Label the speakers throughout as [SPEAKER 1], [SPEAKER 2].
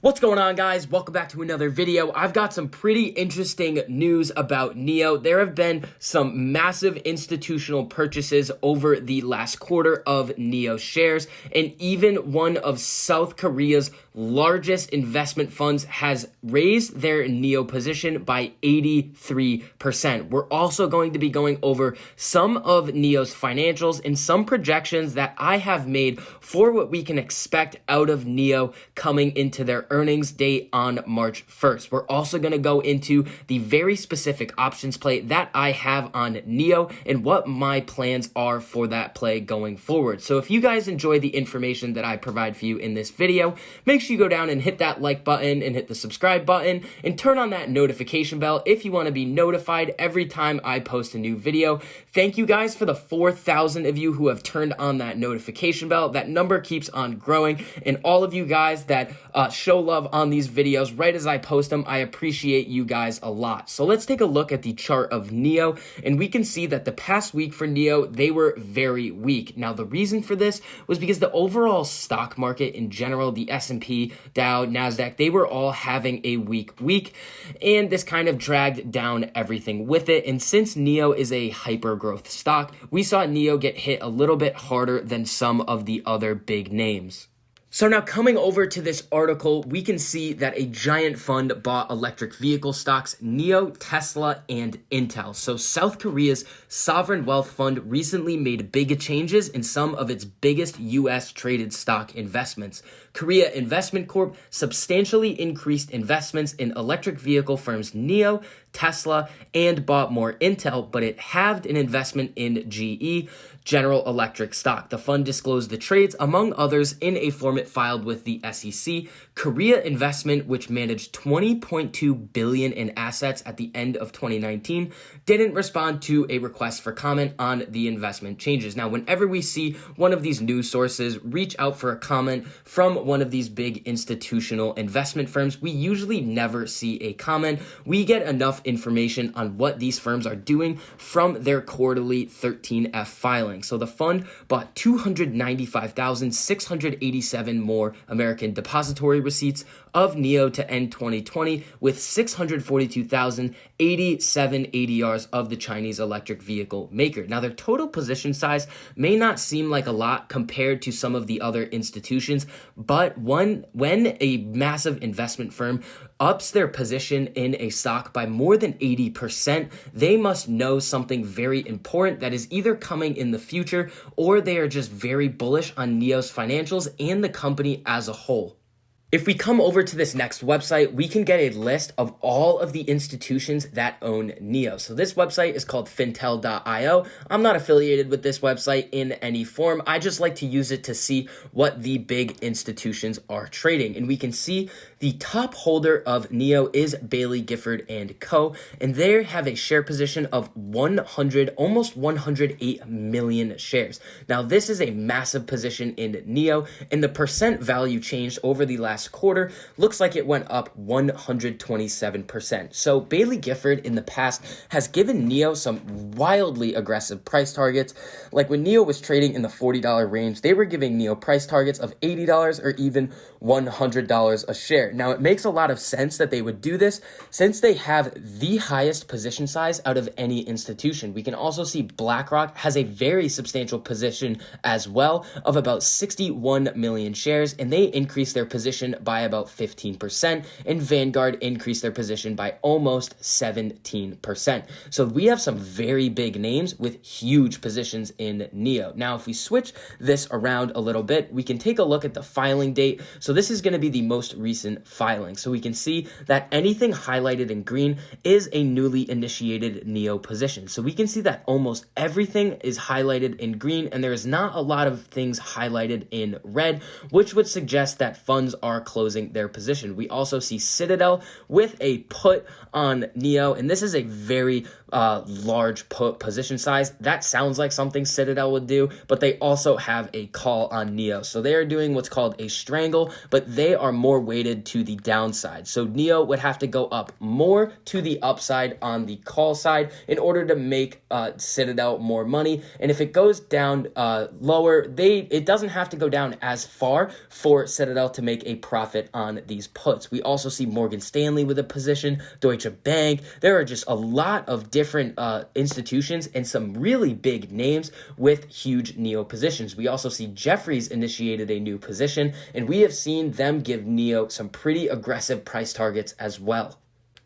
[SPEAKER 1] What's going on, guys? Welcome back to another video. I've got some pretty interesting news about NIO. There have been some massive institutional purchases over the last quarter of NIO shares, and even one of South Korea's largest investment funds has raised their NIO position by 83%. We're also going to be going over some of NIO's financials and some projections that I have made for what we can expect out of NIO coming into their earnings date on March 1st. We're also going to go into the very specific options play that I have on NIO and what my plans are for that play going forward. So if you guys enjoy the information that I provide for you in this video, make sure you go down and hit that like button and hit the subscribe button and turn on that notification bell if you want to be notified every time I post a new video. Thank you guys for the 4,000 of you who have turned on that notification bell. That number keeps on growing, and all of you guys that show love on these videos right as I post them, I appreciate you guys a lot. So let's take a look at the chart of NIO, and we can see that the past week for NIO, they were very weak. Now, the reason for this was because the overall stock market in general, the S&P, Dow, NASDAQ, they were all having a weak week, and this kind of dragged down everything with it. And since NIO is a hyper growth stock, we saw NIO get hit a little bit harder than some of the other big names. So now coming over to this article, we can see that a giant fund bought electric vehicle stocks, NIO, Tesla, and Intel. So South Korea's sovereign wealth fund recently made big changes in some of its biggest U.S. traded stock investments. Korea Investment Corp substantially increased investments in electric vehicle firms NIO, Tesla, and bought more Intel, but it halved an investment in GE, General Electric stock. The fund disclosed the trades, among others, in a form it filed with the SEC. Korea Investment, which managed $20.2 billion in assets at the end of 2019, didn't respond to a request for comment on the investment changes. Now, whenever we see one of these news sources reach out for a comment from one of these big institutional investment firms, we usually never see a comment. We get enough information on what these firms are doing from their quarterly 13F filing. So the fund bought 295,687 more American depository receipts of NIO to end 2020 with 642,087 ADRs of the Chinese electric vehicle maker. Now, their total position size may not seem like a lot compared to some of the other institutions, but when a massive investment firm ups their position in a stock by more than 80%, they must know something very important that is either coming in the future or they are just very bullish on NIO's financials and the company as a whole. If we come over to this next website, we can get a list of all of the institutions that own NIO. So this website is called fintel.io. I'm not affiliated with this website in any form. I just like to use it to see what the big institutions are trading. And we can see the top holder of NIO is Baillie Gifford & Co. And they have a share position of almost 108 million shares. Now, this is a massive position in NIO, and the percent value changed over the last quarter looks like it went up 127%. So Baillie Gifford in the past has given NIO some wildly aggressive price targets. Like when NIO was trading in the $40 range, they were giving NIO price targets of $80 or even $100 a share. Now, it makes a lot of sense that they would do this since they have the highest position size out of any institution. We can also see BlackRock has a very substantial position as well of about 61 million shares, and they increased their position by about 15%, and Vanguard increased their position by almost 17%. So we have some very big names with huge positions in NIO. Now, if we switch this around a little bit, we can take a look at the filing date. So this is going to be the most recent filing. So we can see that anything highlighted in green is a newly initiated NIO position. So we can see that almost everything is highlighted in green, and there is not a lot of things highlighted in red, which would suggest that funds are closing their position. We also see Citadel with a put on NIO, and this is a very large put position size. That sounds like something Citadel would do, but they also have a call on NIO. So they are doing what's called a strangle, but they are more weighted to the downside. So NIO would have to go up more to the upside on the call side in order to make Citadel more money. And if it goes down lower, it doesn't have to go down as far for Citadel to make a profit on these puts. We also see Morgan Stanley with a position, Deutsche Bank. There are just a lot of different institutions and some really big names with huge NIO positions. We also see Jefferies initiated a new position, and we have seen them give NIO some pretty aggressive price targets as well.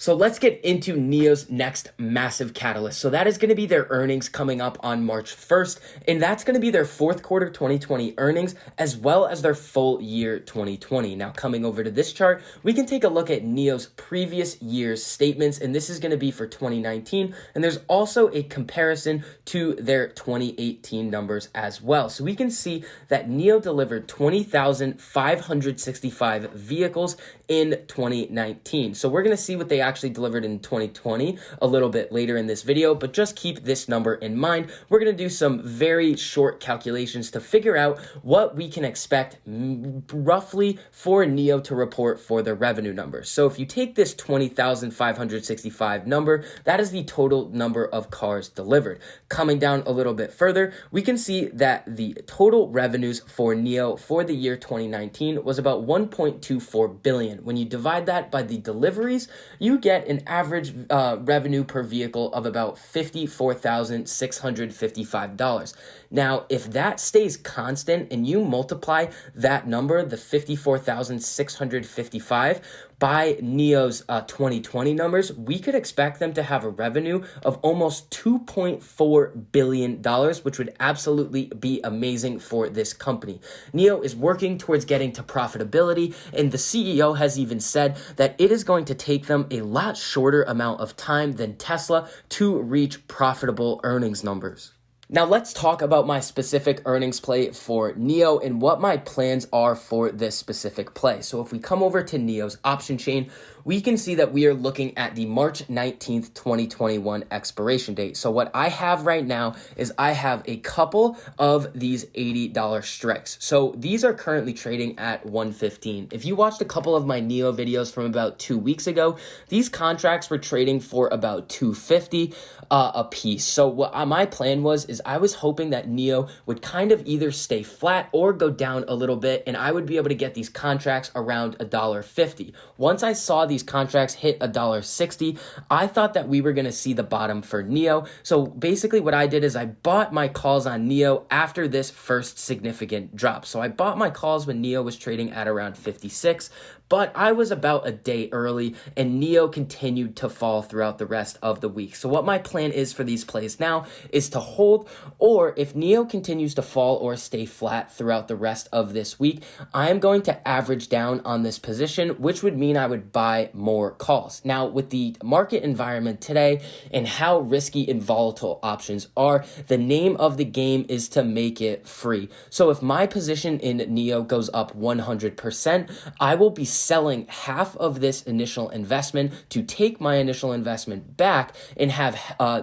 [SPEAKER 1] So let's get into NIO's next massive catalyst. So that is going to be their earnings coming up on March 1st, and that's going to be their fourth quarter 2020 earnings as well as their full year 2020. Now coming over to this chart, we can take a look at NIO's previous year's statements, and this is going to be for 2019, and there's also a comparison to their 2018 numbers as well. So we can see that NIO delivered 20,565 vehicles in 2019. So we're going to see what they actually delivered in 2020 a little bit later in this video, but just keep this number in mind. We're going to do some very short calculations to figure out what we can expect roughly for NIO to report for their revenue numbers. So if you take this 20,565 number, that is the total number of cars delivered. Coming down a little bit further, we can see that the total revenues for NIO for the year 2019 was about 1.24 billion. When you divide that by the deliveries, you get an average revenue per vehicle of about $54,655. Now, if that stays constant and you multiply that number, the 54,655, by NIO's 2020 numbers, we could expect them to have a revenue of almost $2.4 billion, which would absolutely be amazing for this company. NIO is working towards getting to profitability, and the CEO has even said that it is going to take them a lot shorter amount of time than Tesla to reach profitable earnings numbers. Now let's talk about my specific earnings play for NIO and what my plans are for this specific play. So if we come over to NIO's option chain, we can see that we are looking at the March 19th, 2021 expiration date. So what I have right now is I have a couple of these $80 strikes. So these are currently trading at $115. If you watched a couple of my NIO videos from about 2 weeks ago, these contracts were trading for about $250 a piece. So what my plan was is I was hoping that NIO would kind of either stay flat or go down a little bit, and I would be able to get these contracts around $1.50. Once I saw these contracts hit $1.60, I thought that we were going to see the bottom for NIO. So basically what I did is I bought my calls on NIO after this first significant drop. So I bought my calls when NIO was trading at around 56, but I was about a day early, and NIO continued to fall throughout the rest of the week. So what my plan is for these plays now is to hold, or if NIO continues to fall or stay flat throughout the rest of this week, I am going to average down on this position, which would mean I would buy more calls. Now, with the market environment today and how risky and volatile options are, the name of the game is to make it free. So if my position in NIO goes up 100%, I will be selling half of this initial investment to take my initial investment back and have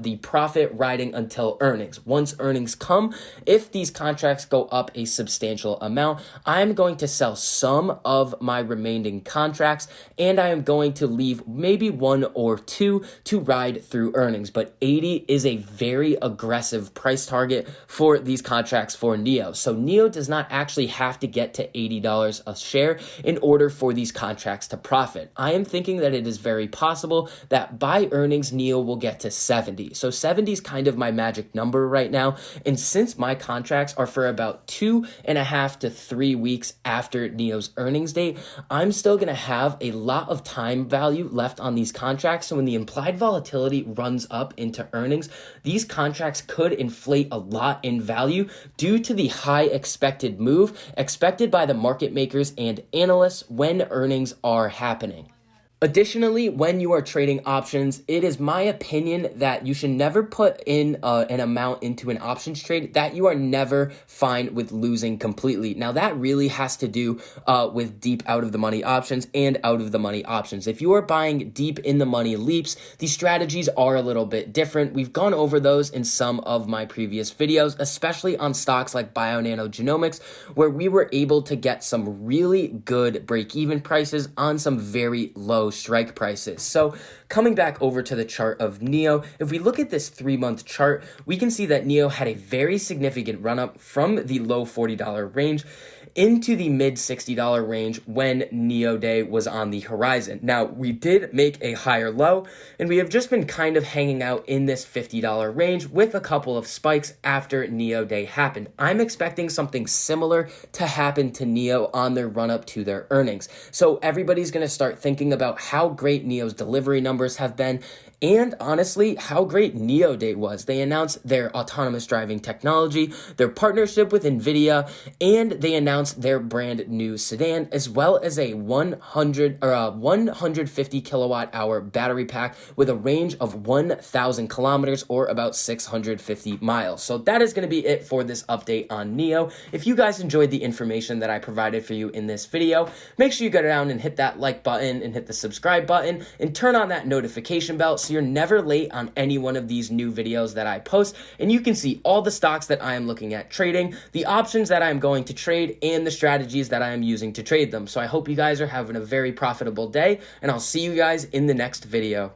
[SPEAKER 1] the profit riding until earnings. Once earnings come, if these contracts go up a substantial amount, I'm going to sell some of my remaining contracts, and I am going to leave maybe one or two to ride through earnings. But 80 is a very aggressive price target for these contracts for NIO. So NIO does not actually have to get to $80 a share in order for these contracts to profit. I am thinking that it is very possible that by earnings, NIO will get to 70. So 70 is kind of my magic number right now. And since my contracts are for about 2.5 to 3 weeks after NIO's earnings date, I'm still going to have a lot of time value left on these contracts. So when the implied volatility runs up into earnings, these contracts could inflate a lot in value due to the high expected move expected by the market makers and analysts when earnings are happening. Additionally, when you are trading options, it is my opinion that you should never put in an amount into an options trade that you are never fine with losing completely. Now, that really has to do with deep out of the money options and out of the money options. If you are buying deep in the money leaps, these strategies are a little bit different. We've gone over those in some of my previous videos, especially on stocks like Bio-Nano Genomics, where we were able to get some really good break-even prices on some very low strike prices. So coming back over to the chart of NIO, if we look at this 3-month chart, we can see that NIO had a very significant run up from the low $40 range into the mid $60 range when NIO Day was on the horizon. Now, we did make a higher low, and we have just been kind of hanging out in this $50 range with a couple of spikes after NIO Day happened. I'm expecting something similar to happen to NIO on their run up to their earnings. So everybody's going to start thinking about how great NIO's delivery numbers have been, and honestly, how great NIO Day was. They announced their autonomous driving technology, their partnership with NVIDIA, and they announced their brand new sedan, as well as a 150 kilowatt hour battery pack with a range of 1,000 kilometers or about 650 miles. So that is going to be it for this update on NIO. If you guys enjoyed the information that I provided for you in this video, make sure you go down and hit that like button and hit the subscribe button and turn on that notification bell so you're never late on any one of these new videos that I post, and you can see all the stocks that I am looking at trading, the options that I am going to trade, and the strategies that I am using to trade them. So I hope you guys are having a very profitable day, and I'll see you guys in the next video.